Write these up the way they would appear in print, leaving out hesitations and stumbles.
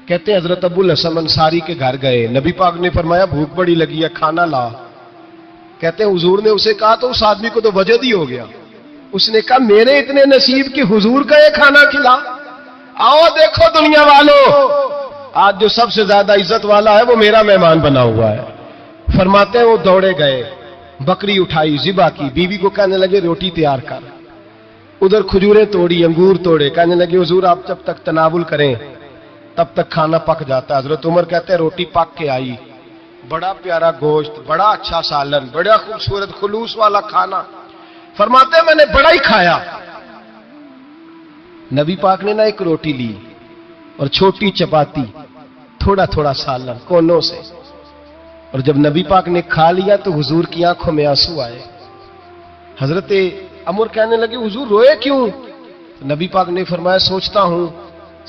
کہتے ہیں حضرت ابو الحسن انصاری کے گھر گئے, نبی پاک نے فرمایا بھوک بڑی لگی ہے, کھانا لا. کہتے ہیں حضور نے اسے کہا تو اس آدمی کو تو وجد ہی ہو گیا. اس نے کہا میرے اتنے نصیب کہ حضور کا یہ کھانا کھلا. آؤ دیکھو دنیا والوں, آج جو سب سے زیادہ عزت والا ہے وہ میرا مہمان بنا ہوا ہے. فرماتے ہیں وہ دوڑے گئے, بکری اٹھائی, ذبح کی, بیوی کو کہنے لگے روٹی تیار کر. ادھر کھجوریں توڑی, انگور توڑے, کہنے لگے حضور آپ جب تک تناول کریں تب تک کھانا پک جاتا ہے. حضرت عمر کہتے ہیں روٹی پک کے آئی, بڑا پیارا گوشت, بڑا اچھا سالن, بڑا خوبصورت خلوص والا کھانا. فرماتے ہیں میں نے بڑا ہی کھایا. نبی پاک نے نہ ایک روٹی لی اور چھوٹی چپاتی, تھوڑا تھوڑا سالن کونوں سے, اور جب نبی پاک نے کھا لیا تو حضور کی آنکھوں میں آنسو آئے. حضرت عمر کہنے لگے حضور روئے کیوں؟ نبی پاک نے فرمایا سوچتا ہوں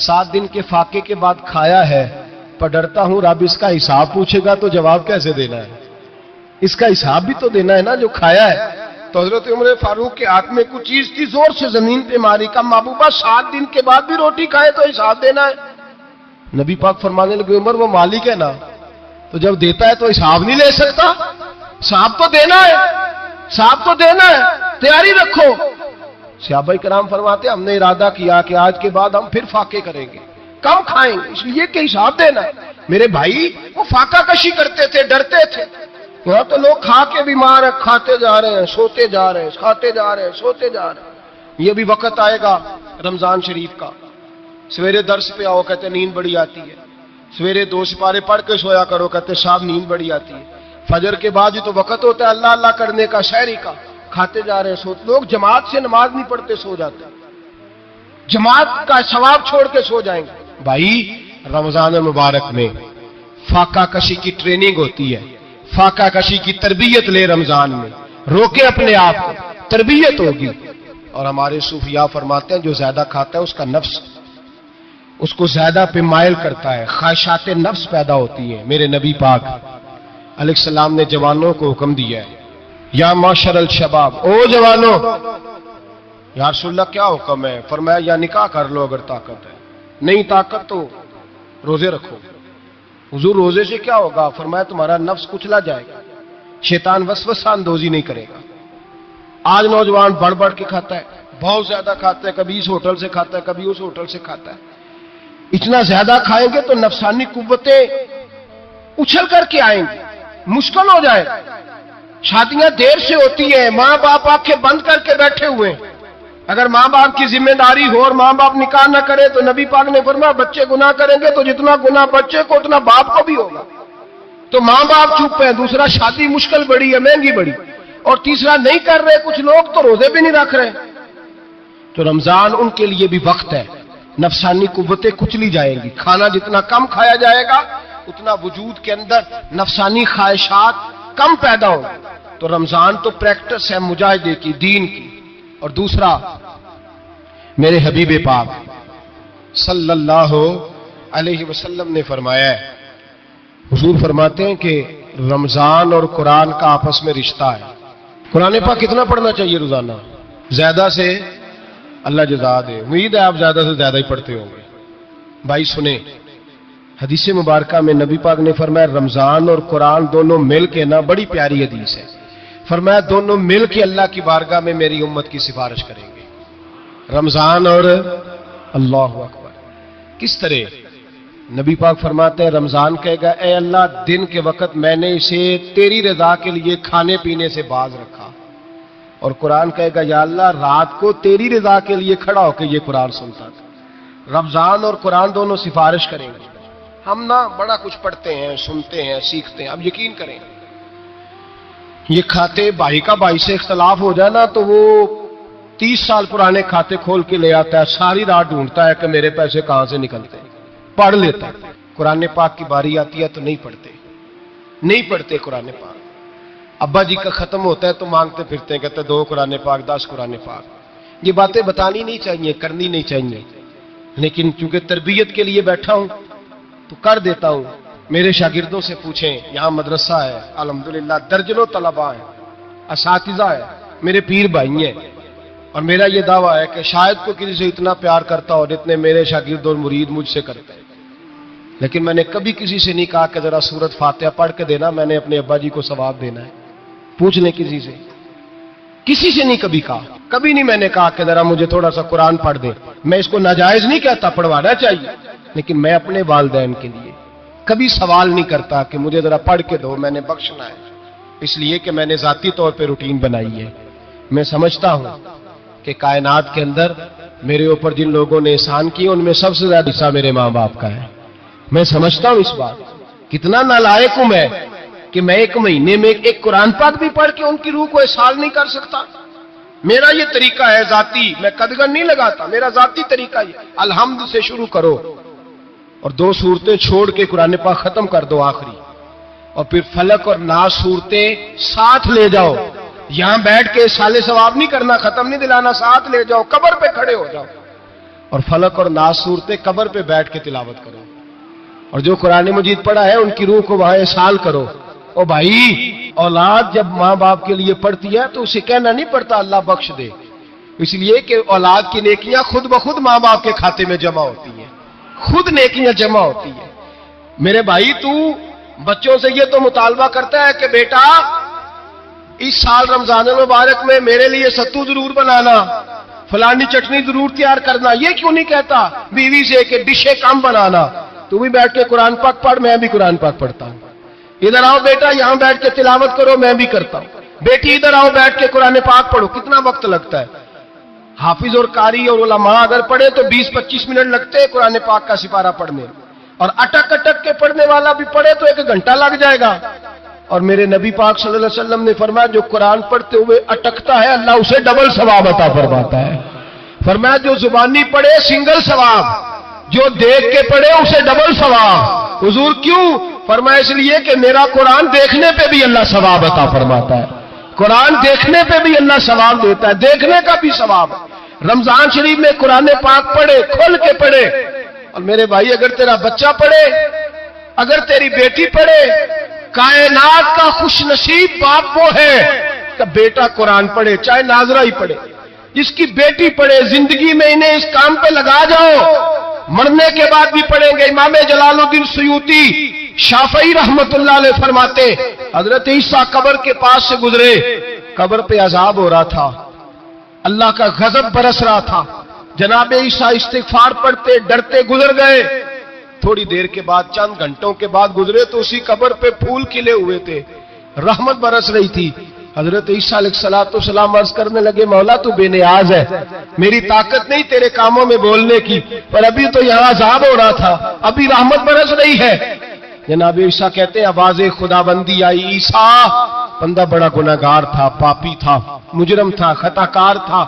7 دن کے فاقے کے بعد کھایا ہے, پر ڈرتا ہوں رب اس کا حساب پوچھے گا تو جواب کیسے دینا ہے, اس کا حساب بھی تو دینا ہے نا جو کھایا ہے. تو حضرت عمر فاروق کے ہاتھ میں کچھ چیز تھی, زور سے زمین پہ ماری, کا محبوبہ 7 دن کے بعد بھی روٹی کھائے تو حساب دینا ہے. نبی پاک فرمانے لگے عمر وہ مالک ہے نا, تو جب دیتا ہے تو حساب نہیں لے سکتا, حساب تو دینا ہے, حساب تو دینا ہے, تیاری رکھو. صحابہ کرام فرماتے ہم نے ارادہ کیا کہ آج کے بعد ہم پھر فاقے کریں گے, کم کھائیں گے, اس لیے کہ حساب دینا ہے. میرے بھائی وہ فاقہ کشی کرتے تھے, ڈرتے تھے. یہاں تو لوگ کھا کے بیمار ہیں, کھاتے جا رہے ہیں, سوتے جا رہے ہیں, کھاتے جا رہے ہیں, سوتے جا رہے ہیں. یہ بھی وقت آئے گا رمضان شریف کا, سویرے درس پہ آؤ کہتے نیند بڑی آتی ہے, سویرے 2 سپارے پڑھ کے سویا کرو کہتے صاحب نیند بڑی آتی ہے. فجر کے بعد ہی تو وقت ہوتا ہے اللہ اللہ کرنے کا, شہری کا, کھاتے جا رہے ہیں, سوتے. لوگ جماعت سے نماز نہیں پڑھتے سو جاتے, جماعت کا ثواب چھوڑ کے سو جائیں گے. بھائی رمضان مبارک میں فاقہ کشی کی ٹریننگ ہوتی ہے, فاقہ کشی کی تربیت لے رمضان میں, روکے اپنے آپ کو, تربیت ہوگی. اور ہمارے صوفیاء فرماتے ہیں جو زیادہ کھاتا ہے اس کا نفس اس کو زیادہ پہ مائل کرتا ہے, خواہشات نفس پیدا ہوتی ہیں. میرے نبی پاک علیہ السلام نے جوانوں کو حکم دیا ہے یا معاشر الشباب, او جوانوں. یا رسول اللہ کیا حکم ہے؟ فرمایا یا نکاح کر لو اگر طاقت ہے, نہیں طاقت تو روزے رکھو. حضور روزے سے کیا ہوگا؟ فرمایا تمہارا نفس کچلا جائے گا, شیطان وسوسہ اندوزی نہیں کرے گا. آج نوجوان بڑھ بڑھ کے کھاتا ہے, بہت زیادہ کھاتا ہے, کبھی اس ہوٹل سے کھاتا ہے, کبھی اس ہوٹل سے کھاتا ہے. اتنا زیادہ کھائیں گے تو نفسانی قوتیں اچھل کر کے آئیں گی, مشکل ہو جائے. شادیاں دیر سے ہوتی ہیں, ماں باپ آنکھیں بند کر کے بیٹھے ہوئے. اگر ماں باپ کی ذمہ داری ہو اور ماں باپ نکاح نہ کرے تو نبی پاک نے فرمایا بچے گناہ کریں گے تو جتنا گناہ بچے کو اتنا باپ کو بھی ہوگا. تو ماں باپ چپ ہیں, دوسرا شادی مشکل بڑی ہے, مہنگی بڑی, اور تیسرا نہیں کر رہے کچھ لوگ تو روزے بھی نہیں رکھ رہے. تو رمضان ان کے لیے بھی وقت ہے, نفسانی قوتیں کچلی جائیں گی. کھانا جتنا کم کھایا جائے گا اتنا وجود کے اندر نفسانی خواہشات کم پیدا ہوں. تو رمضان تو پریکٹس ہے مجاہدے کی, دین کی. اور دوسرا میرے حبیب پاک صلی اللہ علیہ وسلم نے فرمایا ہے, حضور فرماتے ہیں کہ رمضان اور قرآن کا آپس میں رشتہ ہے. قرآن پاک کتنا پڑھنا چاہیے روزانہ؟ زیادہ سے اللہ جزا دے. امید ہے آپ زیادہ سے زیادہ ہی پڑھتے ہوں گے. بھائی سنیں, حدیث مبارکہ میں نبی پاک نے فرمایا رمضان اور قرآن دونوں مل کے نا, بڑی پیاری حدیث ہے, فرمایا دونوں مل کے اللہ کی بارگاہ میں میری امت کی سفارش کریں گے. رمضان اور اللہ اکبر. کس طرح؟ نبی پاک فرماتے ہیں رمضان کہے گا اے اللہ دن کے وقت میں نے اسے تیری رضا کے لیے کھانے پینے سے باز رکھا, اور قرآن کہے گا یا اللہ رات کو تیری رضا کے لیے کھڑا ہو کے یہ قرآن سنتا تھا. رمضان اور قرآن دونوں سفارش کریں گے. ہم نا بڑا کچھ پڑھتے ہیں, سنتے ہیں, سیکھتے ہیں. اب یقین کریں یہ کھاتے بھائی کا بھائی سے اختلاف ہو جائے نا تو وہ 30 سال پرانے کھاتے کھول کے لے آتا ہے, ساری رات ڈھونڈتا ہے کہ میرے پیسے کہاں سے نکلتے ہیں, پڑھ لیتا ہے. قرآن پاک کی باری آتی ہے تو نہیں پڑھتے قرآن پاک. ابا جی کا ختم ہوتا ہے تو مانگتے پھرتے ہیں, کہتے 2 قرآن پاک 10 قرآن پاک. یہ باتیں بتانی نہیں چاہیے, کرنی نہیں چاہیے, لیکن چونکہ تربیت کے لیے بیٹھا ہوں تو کر دیتا ہوں. میرے شاگردوں سے پوچھیں, یہاں مدرسہ ہے الحمدللہ, درجنوں طلباء ہیں, اساتذہ ہیں, میرے پیر بھائی ہیں, اور میرا یہ دعویٰ ہے کہ شاید کوئی کسی سے اتنا پیار کرتا ہو جتنے میرے شاگرد اور مرید مجھ سے کرتے ہیں. لیکن میں نے کبھی کسی سے نہیں کہا کہ ذرا سورت فاتحہ پڑھ کے دینا، میں نے اپنے ابا جی کو ثواب دینا ہے، پوچھ لیں کسی سے، کسی سے نہیں کبھی کہا، کبھی نہیں میں نے کہا کہ ذرا مجھے تھوڑا سا قرآن پڑھ دیں۔ میں اس کو ناجائز نہیں کہتا، پڑھوانا چاہیے، لیکن میں اپنے والدین کے لیے کبھی سوال نہیں کرتا کہ مجھے ذرا پڑھ کے دو، میں نے بخشنا ہے، اس لیے کہ میں نے ذاتی طور پہ روٹین بنائی ہے۔ میں سمجھتا ہوں کہ کائنات کے اندر میرے اوپر جن لوگوں نے احسان کیے ان میں سب سے زیادہ حصہ میرے ماں باپ کا ہے۔ میں سمجھتا ہوں اس بات، کتنا نالائق ہوں میں کہ میں ایک مہینے میں ایک قرآن پاک بھی پڑھ کے ان کی روح کو احسان نہیں کر سکتا۔ میرا یہ طریقہ ہے ذاتی، میں قدغن نہیں لگاتا، میرا ذاتی طریقہ یہ، الحمد سے شروع کرو اور 2 سورتیں چھوڑ کے قرآن پاک ختم کر دو آخری، اور پھر فلق اور ناس صورتیں ساتھ لے جاؤ۔ یہاں بیٹھ کے سالے ثواب نہیں کرنا، ختم نہیں دلانا، ساتھ لے جاؤ، قبر پہ کھڑے ہو جاؤ اور فلق اور ناس صورتیں قبر پہ بیٹھ کے تلاوت کرو، اور جو قرآن مجید پڑھا ہے ان کی روح کو وہاں احسان کرو۔ او بھائی، اولاد جب ماں باپ کے لیے پڑھتی ہے تو اسے کہنا نہیں پڑتا اللہ بخش دے، اس لیے کہ اولاد کی نیکیاں خود بخود ماں باپ کے کھاتے میں جمع ہوتی ہیں، خود نیکیاں جمع ہوتی ہیں۔ میرے بھائی، تو بچوں سے یہ تو مطالبہ کرتا ہے کہ بیٹا اس سال رمضان المبارک میں میرے لیے ستو ضرور بنانا، فلانی چٹنی ضرور تیار کرنا، یہ کیوں نہیں کہتا بیوی سے کہ ڈشیں کم بنانا، تو بھی بیٹھ کے قرآن پاک پڑھ، میں بھی قرآن پاک پڑھتا ہوں۔ ادھر آؤ بیٹا، یہاں بیٹھ کے تلاوت کرو، میں بھی کرتا ہوں۔ بیٹی ادھر آؤ بیٹھ کے قرآن پاک پڑھو، کتنا وقت لگتا ہے؟ حافظ اور قاری اور علماء اگر پڑھے تو 20-25 منٹ لگتے ہیں قرآن پاک کا سپارہ پڑھنے، اور اٹک اٹک کے پڑھنے والا بھی پڑھے تو 1 گھنٹہ لگ جائے گا۔ اور میرے نبی پاک صلی اللہ علیہ وسلم نے فرمایا جو قرآن پڑھتے ہوئے اٹکتا ہے اللہ اسے ڈبل ثواب عطا فرماتا ہے۔ فرمایا جو زبانی پڑھے سنگل ثواب، جو دیکھ کے پڑھے اسے ڈبل ثواب۔ حضور کیوں؟ فرمایا اس لیے کہ میرا قرآن دیکھنے پہ بھی اللہ ثواب عطا فرماتا ہے، قرآن دیکھنے پہ بھی اللہ ثواب دیتا ہے، دیکھنے کا بھی ثواب۔ رمضان شریف میں قرآن پاک پڑھے، کھول کے پڑھے۔ اور میرے بھائی، اگر تیرا بچہ پڑھے، اگر تیری بیٹی پڑھے، کائنات کا خوش نصیب باپ وہ ہے کہ بیٹا قرآن پڑھے، چاہے ناظرہ ہی پڑھے، جس کی بیٹی پڑھے۔ زندگی میں انہیں اس کام پہ لگا جاؤ، مرنے کے بعد بھی پڑھیں گے۔ امام جلال الدین سیوطی شافعی رحمت اللہ علیہ فرماتے حضرت عیسیٰ قبر کے پاس سے گزرے، قبر پہ عذاب ہو رہا تھا، اللہ کا غضب برس رہا تھا، جناب عیسیٰ استغفار پڑھتے ڈرتے گزر گئے۔ تھوڑی دیر کے بعد، چند گھنٹوں کے بعد گزرے تو اسی قبر پہ پھول کھلے ہوئے تھے، رحمت برس رہی تھی۔ حضرت عیسیٰ علیہ السلام عرض کرنے لگے مولا تو بے نیاز ہے، میری طاقت نہیں تیرے کاموں میں بولنے کی، پر ابھی تو یہاں عذاب ہو رہا تھا، ابھی رحمت برس رہی ہے۔ جناب عیسیٰ کہتے ہیں آواز خدا بندی آئی، عیسیٰ بندہ بڑا گناہگار تھا، پاپی تھا، مجرم تھا، خطا کار تھا،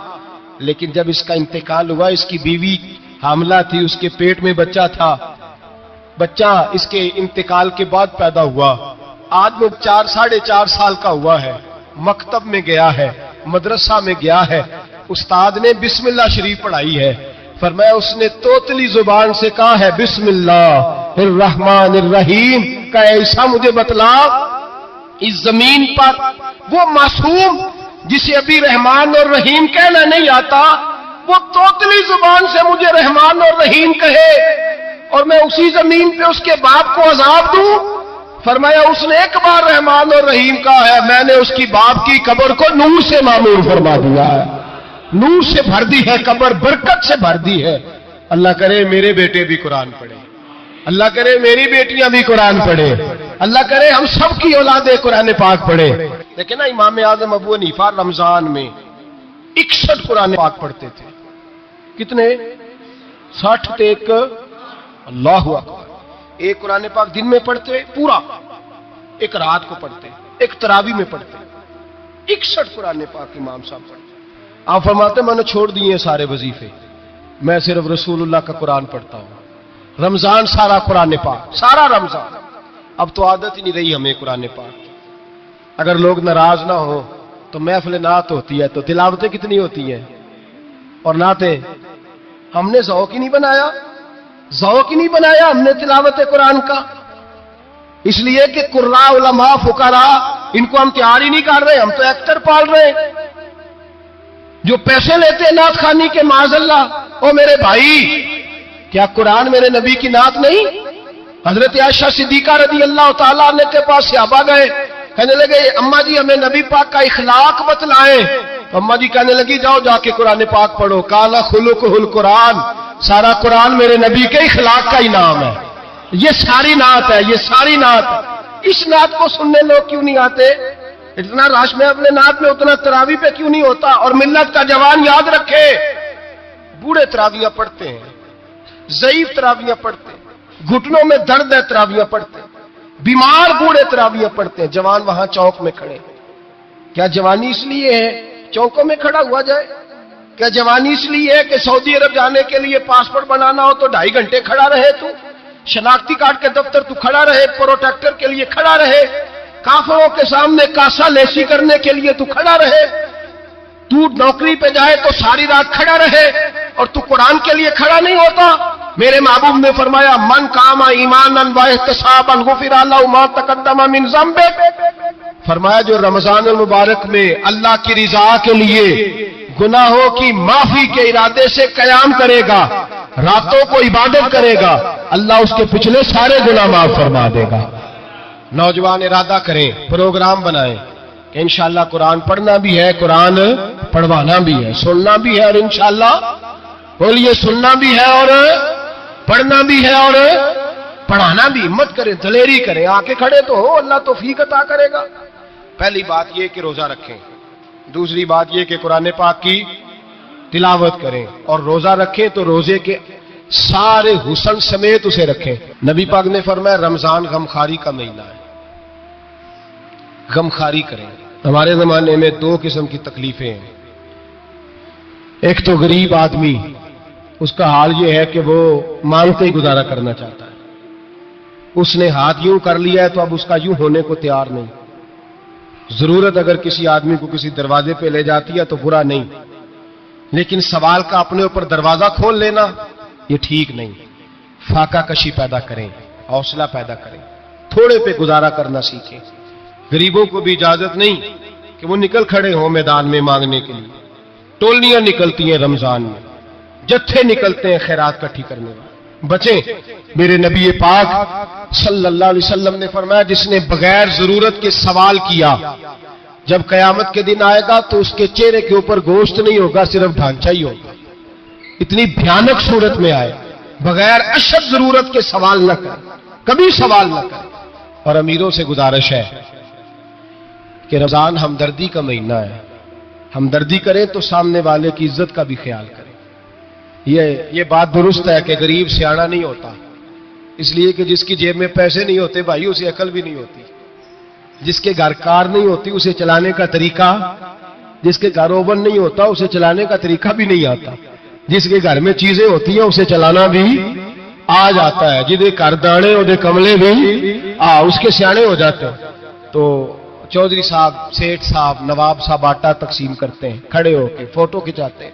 لیکن جب اس کا انتقال ہوا، اس کی بیوی حاملہ تھی، اس کے پیٹ میں بچہ تھا، بچہ اس کے انتقال کے بعد پیدا ہوا، آج وہ 4-4.5 سال کا ہوا ہے، مکتب میں گیا ہے، مدرسہ میں گیا ہے، استاد نے بسم اللہ شریف پڑھائی ہے، فرمایا اس نے توتلی زبان سے کہا ہے بسم اللہ الرحمن الرحیم، کہ ایسا مجھے بتلا اس زمین پر وہ معصوم جسے ابھی رحمان اور رحیم کہنا نہیں آتا، وہ توتلی زبان سے مجھے رحمان اور رحیم کہے اور میں اسی زمین پہ اس کے باپ کو عذاب دوں؟ فرمایا اس نے ایک بار رحمان اور رحیم کہا ہے، میں نے اس کی باپ کی قبر کو نور سے معمور فرما دیا ہے، نور سے بھر دی ہے قبر، برکت سے بھر دی ہے۔ اللہ کرے میرے بیٹے بھی قرآن پڑھے، اللہ کرے میری بیٹیاں بھی قرآن پڑھے، اللہ کرے ہم سب کی اولادیں قرآن پاک پڑھے۔ لیکن نا امام اعظم ابو حنیفہ رمضان میں 61 قرآن پاک پڑھتے تھے، کتنے؟ 60 تے ایک، اللہ اکبر، ایک قرآن پاک دن میں پڑھتے پورا، ایک رات کو پڑھتے، ایک تراویح میں پڑھتے، 61 قرآن پاک امام صاحب پڑھتے۔ آپ فرماتے میں نے چھوڑ دیے سارے وظیفے، میں صرف رسول اللہ کا قرآن پڑھتا ہوں، رمضان سارا قرآن پاک، سارا رمضان۔ اب تو عادت ہی نہیں رہی ہمیں قرآن پاک، اگر لوگ ناراض نہ ہو تو محفل نعت ہوتی ہے تو تلاوتیں کتنی ہوتی ہیں، اور نعتیں ہم نے ذوق ہی نہیں بنایا، ذوق ہی نہیں بنایا ہم نے تلاوت قرآن کا، اس لیے کہ قراء علماء فقراء ان کو ہم تیار ہی نہیں کر رہے، ہم تو ایکٹر پال رہے ہیں جو پیسے لیتے ہیں نعت خوانی کے، معاذ اللہ۔ او میرے بھائی، کیا قرآن میرے نبی کی نعت نہیں؟ حضرت عائشہ صدیقہ رضی اللہ تعالیٰ عنہ کے پاس صحابہ گئے، کہنے لگے اماں جی ہمیں نبی پاک کا اخلاق بتلائیں. تو اماں جی کہنے لگی جاؤ جا کے قرآن پاک پڑھو. کالا خلقہ القرآن، سارا قرآن میرے نبی کے اخلاق کا ہی نام ہے. یہ ساری نعت ہے، یہ ساری نعت ہے. اس نعت کو سننے لوگ کیوں نہیں آتے؟ اتنا راش میں اپنے نعت میں اتنا تراویح پہ کیوں نہیں ہوتا؟ اور ملت کا جوان یاد رکھے، بوڑھے تراویحاں پڑھتے ہیں، ضعیف تراویحاں پڑھتے ہیں، گھٹنوں میں درد ہے تراویحاں پڑھتے ہیں، بیمار بوڑھے تراویحاں پڑھتے ہیں، جوان وہاں چوک میں کھڑے. کیا جوانی اس لیے ہے چوکوں میں کھڑا ہوا جائے؟ کیا جوانی اس لیے ہے کہ سعودی عرب جانے کے لیے پاسپورٹ بنانا ہو تو 2.5 گھنٹے کھڑا رہے تو؟ شناختی کارڈ کے دفتر تو کھڑا رہے، پروٹیکٹر کے لیے کھڑا رہے، کافروں کے سامنے کاسا لیسی کرنے کے لیے تو کھڑا رہے، تو نوکری پہ جائے تو ساری رات کھڑا رہے، اور تو قرآن کے لیے کھڑا نہیں ہوتا؟ میرے محبوب نے فرمایا من قام ایمانا واحتسابا غفر له ما تقدم من ذنبه. فرمایا جو رمضان المبارک میں اللہ کی رضا کے لیے گناہوں کی معافی کے ارادے سے قیام کرے گا، راتوں کو عبادت کرے گا، اللہ اس کے پچھلے سارے گناہ معاف فرما دے گا. نوجوان ارادہ کریں، پروگرام بنائیں کہ انشاءاللہ قرآن پڑھنا بھی ہے، قرآن پڑھوانا بھی ہے، سننا بھی ہے، اور انشاءاللہ بولیے سننا بھی ہے اور پڑھنا بھی ہے اور پڑھانا بھی. ہمت کریں، دلیری کریں، آ کے کھڑے تو ہو، اللہ توفیق عطا کرے گا. پہلی بات یہ کہ روزہ رکھیں، دوسری بات یہ کہ قرآن پاک کی تلاوت کریں، اور روزہ رکھیں تو روزے کے سارے حسن سمیت اسے رکھیں. نبی پاک نے فرمایا رمضان غمخواری کا مہینہ ہے، غمخواری کریں. ہمارے زمانے میں 2 قسم کی تکلیفیں ہیں. ایک تو غریب آدمی، اس کا حال یہ ہے کہ وہ مانگتے ہی گزارا کرنا چاہتا ہے، اس نے ہاتھ یوں کر لیا ہے تو اب اس کا یوں ہونے کو تیار نہیں. ضرورت اگر کسی آدمی کو کسی دروازے پہ لے جاتی ہے تو برا نہیں، لیکن سوال کا اپنے اوپر دروازہ کھول لینا یہ ٹھیک نہیں. فاقہ کشی پیدا کریں، حوصلہ پیدا کریں، تھوڑے پہ گزارا کرنا سیکھیں. غریبوں کو بھی اجازت نہیں کہ وہ نکل کھڑے ہوں میدان میں مانگنے کے لیے. ٹولیاں نکلتی ہیں رمضان میں، جتھے نکلتے ہیں خیرات کٹھی کرنے والے. بچیں. میرے نبی پاک صلی اللہ علیہ وسلم نے فرمایا جس نے بغیر ضرورت کے سوال کیا، جب قیامت کے دن آئے گا تو اس کے چہرے کے اوپر گوشت نہیں ہوگا، صرف ڈھانچہ ہی ہوگا. اتنی بھیانک صورت میں آئے، بغیر اشد ضرورت کے سوال نہ کریں، کبھی سوال نہ کریں. اور امیروں سے گزارش ہے کہ رمضان ہمدردی کا مہینہ ہے، ہمدردی کریں تو سامنے والے کی عزت کا بھی خیال کریں. یہ بات درست ہے کہ غریب سیاڑا نہیں ہوتا، اس لیے کہ جس کی جیب میں پیسے نہیں ہوتے بھائی اسے عقل بھی نہیں ہوتی. جس کے گھر کار نہیں ہوتی اسے چلانے کا طریقہ، جس کے گھر اوون نہیں ہوتا اسے چلانے کا طریقہ بھی نہیں آتا. جس کے گھر میں چیزیں ہوتی ہیں اسے چلانا بھی آ جاتا ہے. جدے گھر دانے اور کملے بھی اس کے سیانے ہو جاتے ہیں. تو چودھری صاحب، سیٹھ صاحب، نواب صاحب آٹا تقسیم کرتے ہیں، کھڑے ہو کے فوٹو کھچاتے ہیں،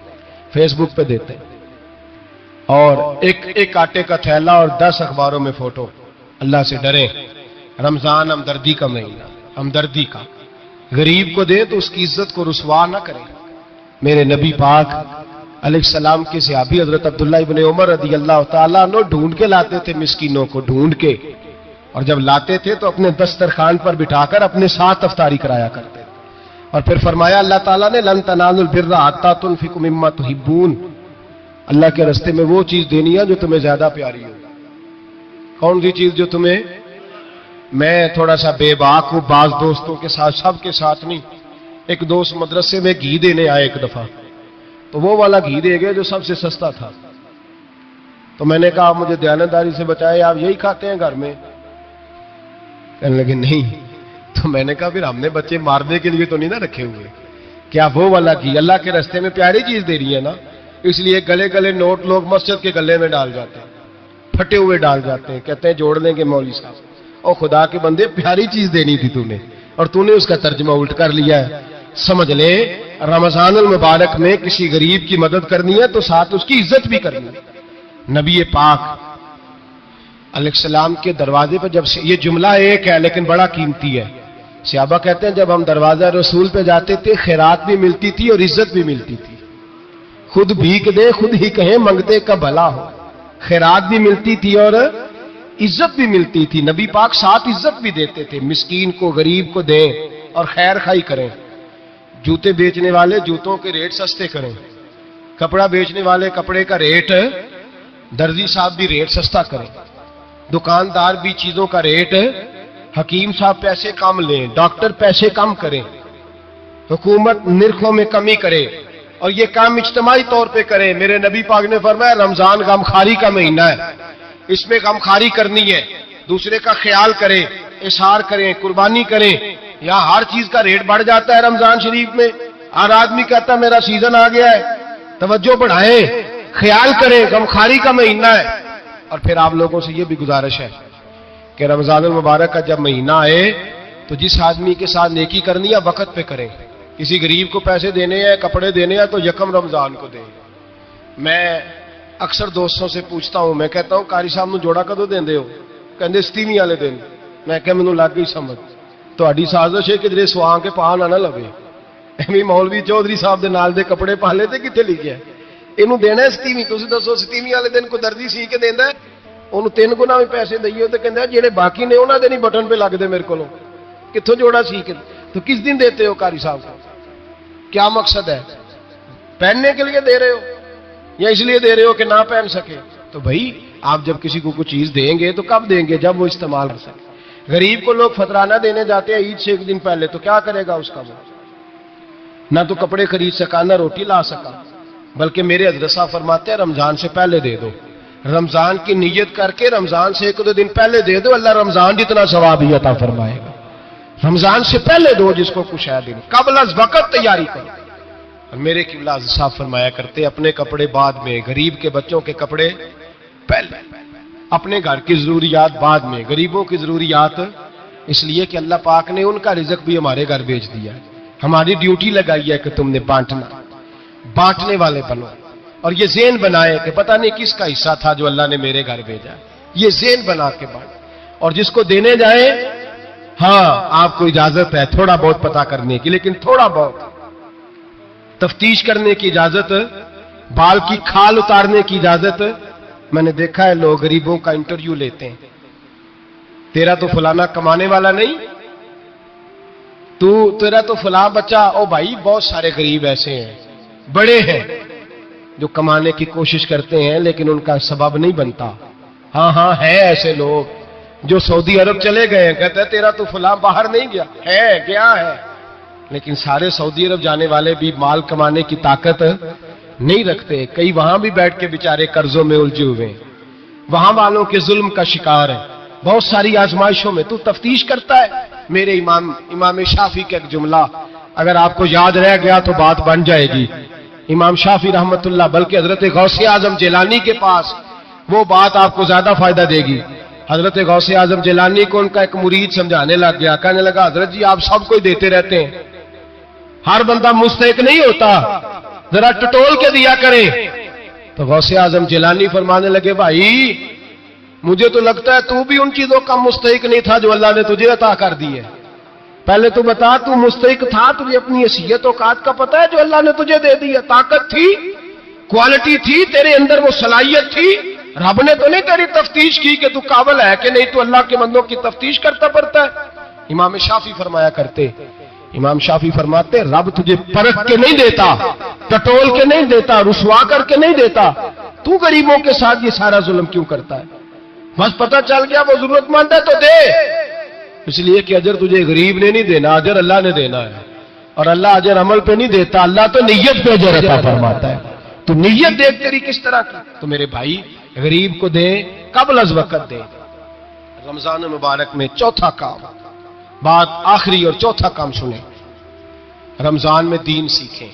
فیس بک پہ دیتے ہیں، اور ایک آٹے کا تھیلا اور 10 اخباروں میں فوٹو. اللہ سے ڈریں. رمضان ہمدردی کا مہینہ، ہمدردی کا. غریب کو دے تو اس کی عزت کو رسوا نہ کریں. میرے نبی پاک علیہ السلام کے صحابی حضرت عبداللہ ابن عمر رضی اللہ تعالیٰ عنہ ڈھونڈ کے لاتے تھے مسکینوں کو، ڈھونڈ کے، اور جب لاتے تھے تو اپنے دسترخوان پر بٹھا کر اپنے ساتھ افطاری کرایا کرتے. اور پھر فرمایا اللہ تعالیٰ نے لن تنالوا البر حتی تنفقوا مما تحبون. اللہ کے راستے میں وہ چیز دینی ہے جو تمہیں زیادہ پیاری ہو. کون سی چیز جو تمہیں؟ میں تھوڑا سا بے باک ہوں، بعض دوستوں کے ساتھ، سب کے ساتھ نہیں. ایک دوست مدرسے میں گھی دینے آئے ایک دفعہ، تو وہ والا گھی دے گئے جو سب سے سستا تھا. تو میں نے کہا مجھے دیانتداری سے بچائے، آپ یہی کھاتے ہیں گھر میں؟ کہنے لگے نہیں. تو میں نے کہا پھر ہم نے بچے مارنے کے لیے تو نہیں نہ رکھے ہوئے، کیا وہ والا گھی اللہ کے راستے میں پیاری چیز دے رہی ہے نا، اس لیے گلے گلے نوٹ لوگ مسجد کے گلے میں ڈال جاتے ہیں، پھٹے ہوئے ڈال جاتے ہیں، کہتے ہیں جوڑ لیں گے مولوی صاحب. اور خدا کے بندے پیاری چیز دینی تھی تو نے، اور تو نے اس کا ترجمہ الٹ کر لیا ہے. سمجھ لیں رمضان المبارک میں کسی غریب کی مدد کرنی ہے تو ساتھ اس کی عزت بھی کرنی ہے. نبی پاک علیہ السلام کے دروازے پہ جب یہ جملہ ایک ہے لیکن بڑا قیمتی ہے. صحابہ کہتے ہیں جب ہم دروازہ رسول پہ جاتے تھے خیرات بھی ملتی تھی اور عزت بھی ملتی تھی. خود بھیک دے خود ہی کہیں منگتے کا بھلا ہو. خیرات بھی ملتی تھی اور عزت بھی ملتی تھی. نبی پاک ساتھ عزت بھی دیتے تھے. مسکین کو غریب کو دیں اور خیر خائی کریں. جوتے بیچنے والے جوتوں کے ریٹ سستے کریں. کپڑا بیچنے والے کپڑے کا ریٹ، درزی صاحب بھی ریٹ سستا کریں. دکاندار بھی چیزوں کا ریٹ، حکیم صاحب پیسے کم لیں، ڈاکٹر پیسے کم کریں، حکومت نرخوں میں کمی کرے، اور یہ کام اجتماعی طور پہ کرے. میرے نبی پاک نے فرمایا رمضان غمخواری کا مہینہ ہے، اس میں غمخواری کرنی ہے، دوسرے کا خیال کریں، اظہار کریں، قربانی کریں. یہاں ہر چیز کا ریٹ بڑھ جاتا ہے رمضان شریف میں. ہر آدمی کہتا ہے میرا سیزن آ گیا ہے، توجہ بڑھائیں، خیال کریں، غمخواری کا مہینہ ہے. اور پھر آپ لوگوں سے یہ بھی گزارش ہے کہ رمضان المبارک کا جب مہینہ آئے تو جس آدمی کے ساتھ نیکی کرنی ہے وقت پہ کریں. کسی غریب کو پیسے دینے ہیں، کپڑے دینے ہیں تو یکم رمضان کو دیں. میں اکثر دوستوں سے پوچھتا ہوں، میں کہتا ہوں قاری صاحب نو جوڑا کدو دیندے ہو؟ کہندے 27 والے دن. میں کہ مینوں لگ گئی سمجھ، تہاڈی سازش ہے کہ جڑے سواں کے پا نہ لوے. ایویں مولوی چودھری صاحب دے نال دے کپڑے پا لے تے کتے لکھیا ہے اینوں دینا ہے 27. تسی دسو 27 والے دن کو درزی سی کے دیندا ہے، اونوں 3 گنا بھی پیسے دئیے تے کہندا جڑے باقی نے انہاں دے نہیں بٹن پہ لگ دے میرے کولوں. کتھوں جوڑا سی کے تو کس دن دیتے ہو قاری صاحب کو؟ کیا مقصد ہے؟ پہننے کے لیے دے رہے ہو یا اس لیے دے رہے ہو کہ نہ پہن سکے؟ تو بھائی آپ جب کسی کو کچھ چیز دیں گے تو کب دیں گے؟ جب وہ استعمال کر سکے. غریب کو لوگ فطرانہ دینے جاتے ہیں عید سے ایک دن پہلے، تو کیا کرے گا اس کا؟ وہ نہ تو کپڑے خرید سکا نہ روٹی لا سکا. بلکہ میرے حضرت صاحب فرماتے ہیں رمضان سے پہلے دے دو. رمضان کی نیت کر کے رمضان سے 1-2 دن پہلے دے دو، اللہ رمضان جتنا ثواب ہی عطا فرمائے گا. رمضان سے پہلے دو جس کو کچھ ہے دن، قبل از وقت تیاری کرو. اور میرے قبلہ حضرت صاحب فرمایا کرتے اپنے کپڑے بعد میں، غریب کے بچوں کے کپڑے پہلے، اپنے گھر کی ضروریات بعد میں، غریبوں کی ضروریات. اس لیے کہ اللہ پاک نے ان کا رزق بھی ہمارے گھر بھیج دیا ہے. ہماری ڈیوٹی لگائی ہے کہ تم نے بانٹنا، بانٹنے والے بنو. اور یہ ذہن بنائے کہ پتہ نہیں کس کا حصہ تھا جو اللہ نے میرے گھر بھیجا. یہ ذہن بنا کے بانٹ. اور جس کو دینے جائیں، ہاں آپ کو اجازت ہے تھوڑا بہت پتہ کرنے کی، لیکن تھوڑا بہت تفتیش کرنے کی اجازت، بال کی کھال اتارنے کی اجازت. میں نے دیکھا ہے لوگ غریبوں کا انٹرویو لیتے ہیں. تیرا تو فلانا کمانے والا نہیں، تیرا تو فلاں بچہ. او بھائی بہت سارے غریب ایسے ہیں، بڑے ہیں جو کمانے کی کوشش کرتے ہیں لیکن ان کا سبب نہیں بنتا. ہاں ہے ایسے لوگ جو سعودی عرب چلے گئے، کہتے ہیں تیرا تو فلاں باہر نہیں گیا ہے، گیا ہے، لیکن سارے سعودی عرب جانے والے بھی مال کمانے کی طاقت نہیں رکھتے. کئی وہاں بھی بیٹھ کے بیچارے قرضوں میں الجھے ہوئے ہیں، وہاں والوں کے ظلم کا شکار ہے، بہت ساری آزمائشوں میں. تو تفتیش کرتا ہے. میرے امام شافعی کا ایک جملہ اگر آپ کو یاد رہ گیا تو بات بن جائے گی. امام شافعی رحمت اللہ، بلکہ حضرت غوث اعظم جیلانی کے پاس وہ بات آپ کو زیادہ فائدہ دے گی. حضرت غوث اعظم جیلانی کو ان کا ایک مرید سمجھانے لگ گیا، کہنے لگا حضرت جی آپ سب کو دیتے رہتے ہیں، ہر بندہ مستحق نہیں ہوتا، ذرا ٹٹول کے دیا کریں. تو غوث اعظم جیلانی فرمانے لگے بھائی مجھے تو لگتا ہے تو بھی ان چیزوں کا مستحق نہیں تھا جو اللہ نے تجھے عطا کر دی ہے. پہلے تو بتا تو مستحق تھا، تجھے اپنی حیثیت و اوقات کا پتہ ہے جو اللہ نے تجھے دے دی ہے؟ طاقت تھی، کوالٹی تھی، تیرے اندر وہ صلاحیت تھی. رب نے تو نہیں تیری تفتیش کی کہ تو قابل ہے کہ نہیں، تو اللہ کے بندوں کی تفتیش کرتا پڑتا ہے. امام شافعی فرمایا کرتے، امام شافعی فرماتے رب تجھے پرکھ کے نہیں دیتا، ٹٹول کے نہیں دیتا، رسوا کر کے نہیں دیتا. تو غریبوں کے ساتھ یہ سارا ظلم کیوں کرتا ہے؟ بس پتہ چل گیا وہ ضرورت مند ہے تو دے. اس لیے کہ اجر تجھے غریب نے نہیں دینا، اجر اللہ نے دینا ہے. اور اللہ اجر عمل پہ نہیں دیتا، اللہ تو نیت پہ اجر عطا فرماتا ہے. تو نیت دیکھ تیری کس طرح کی. تو میرے بھائی غریب کو دیں، قبل از وقت دیں. رمضان مبارک میں چوتھا کام، بات آخری اور چوتھا کام سنیں، رمضان میں دین سیکھیں.